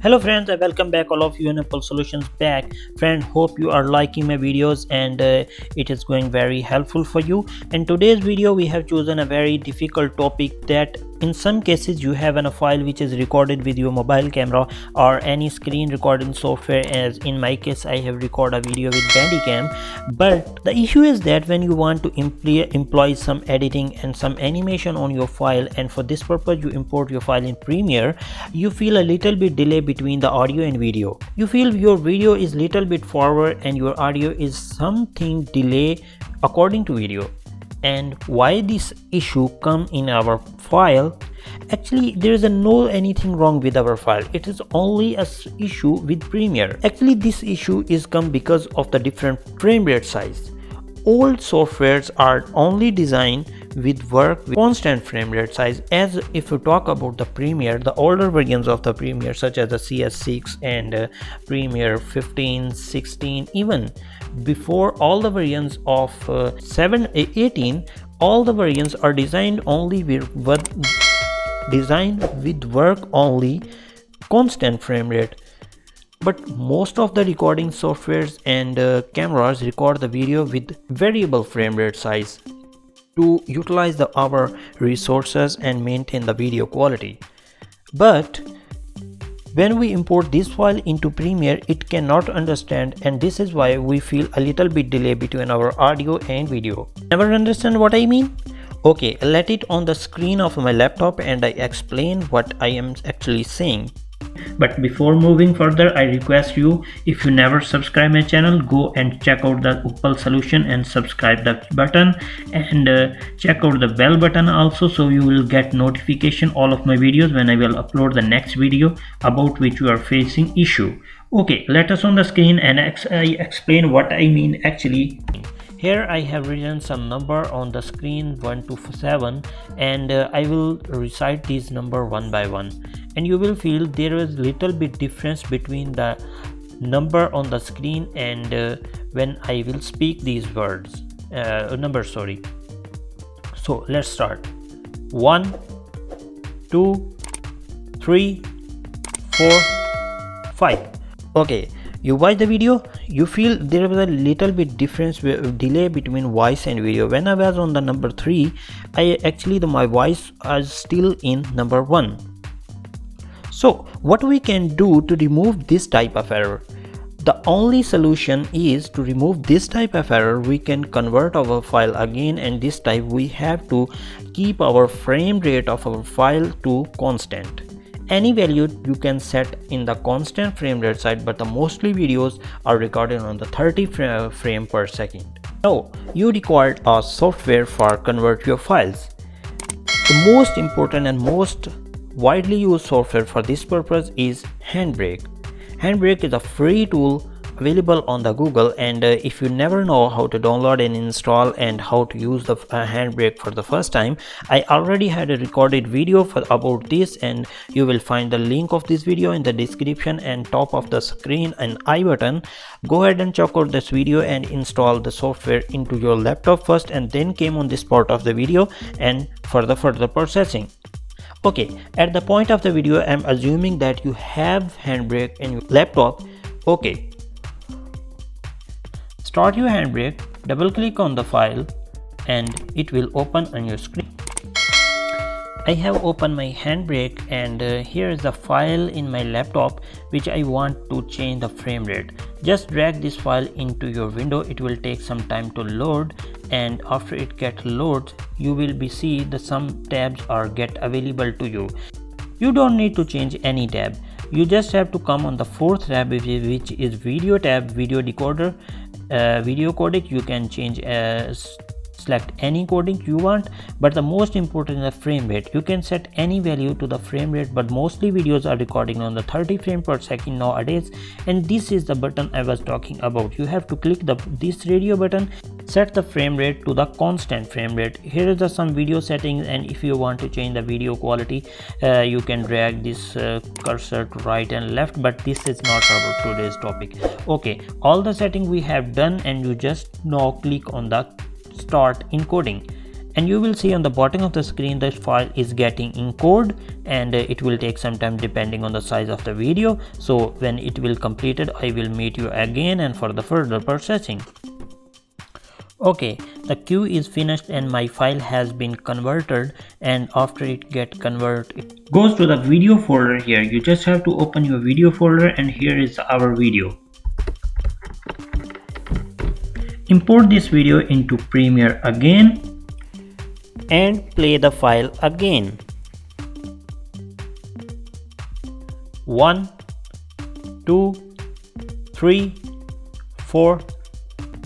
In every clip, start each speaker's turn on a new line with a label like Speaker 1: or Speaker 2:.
Speaker 1: Hello friends, I welcome back all of you in Apple Solutions back. Friend, hope you are liking my videos and it is going very helpful for you. In today's video we have chosen a very difficult topic that in some cases you have a file which is recorded with your mobile camera or any screen recording software, as in my case I have recorded a video with Bandicam. But the issue is that when you want to employ some editing and some animation on your file, and for this purpose you import your file in Premiere, you feel a little bit delay between the audio and video. You feel your video is little bit forward and your audio is something delay according to video. And why this issue come in our file? Actually, there is no anything wrong with our file. It is only a issue with Premiere. Actually, this issue is come because of the different frame rate size. Old softwares are only designed with work with constant frame rate size. As if you talk about the Premiere, the older versions of the Premiere such as the CS6 and Premiere 15, 16, even before all the variants of 18, all the variants are designed only with work only constant frame rate. But most of the recording softwares and cameras record the video with variable frame rate size to utilize our resources and maintain the video quality. But when we import this file into Premiere, it cannot understand, and this is why we feel a little bit delay between our audio and video. Never understand what I mean? Okay, let it on the screen of my laptop and I explain what I am actually saying. But before moving further, I request you, if you never subscribe my channel, go and check out the Apple solution and subscribe the button, and check out the bell button also, so you will get notification all of my videos when I will upload the next video about which you are facing issue. Okay, let us on the screen and I explain what I mean actually. Here I have written some number on the screen 1 to 7, and I will recite these number one by one, and you will feel there is little bit difference between the number on the screen and when I will speak these words numbers, sorry. So let's start. 1 2 3 4 5. Okay, you watch the video, you feel there was a little bit difference delay between voice and video. When I was on the number 3, my voice is still in number 1. So what we can do to remove this type of error? The only solution is to remove this type of error. We can convert our file again, and this time we have to keep our frame rate of our file to constant. Any value you can set in the constant frame rate side, but the mostly videos are recorded on the 30 frame per second. Now you require a software for convert your files. The most important and most widely used software for this purpose is Handbrake. Handbrake is a free tool available on the Google, and if you never know how to download and install and how to use the Handbrake for the first time, I already had a recorded video about this, and you will find the link of this video in the description and top of the screen and I button. Go ahead and check out this video and install the software into your laptop first, and then came on this part of the video and for the further processing. Okay, at the point of the video I'm assuming that you have Handbrake in your laptop. Okay, start your Handbrake, double click on the file and it will open on your screen. I have opened my Handbrake, and here is the file in my laptop which I want to change the frame rate. Just drag this file into your window. It will take some time to load, and after it gets loaded you will be see the some tabs are get available to you. You don't need to change any tab. You just have to come on the fourth tab, which is video tab, video decoder, video codec. You can change select any coding you want, but the most important is the frame rate. You can set any value to the frame rate, but mostly videos are recording on the 30 frame per second nowadays, and this is the button I was talking about. You have to click this radio button, set the frame rate to the constant frame rate. Here is the some video settings, and if you want to change the video quality, you can drag this cursor to right and left, but this is not our today's topic. Okay, all the setting we have done, and you just now click on the start encoding, and you will see on the bottom of the screen the file is getting encoded, and it will take some time depending on the size of the video. So when it will completed, I will meet you again and for the further processing. Okay, the queue is finished and my file has been converted, and after it get converted, it goes to the video folder. Here you just have to open your video folder, and here is our video. Import this video into Premiere again and play the file again. 1, 2, 3, 4,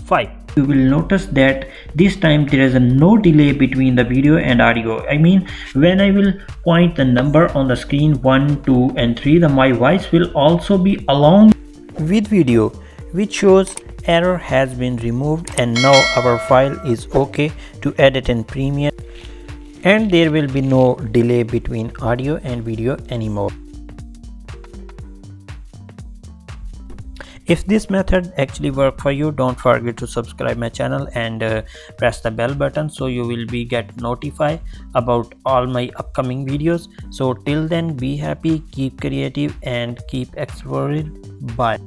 Speaker 1: 5. You will notice that this time there is no delay between the video and audio. I mean, when I will point the number on the screen 1, 2 and 3, my voice will also be along with video, which shows error has been removed, and now our file is okay to edit in Premiere, and there will be no delay between audio and video anymore. If this method actually worked for you, don't forget to subscribe my channel and press the bell button so you will be get notified about all my upcoming videos. So till then, be happy, keep creative and keep exploring. Bye.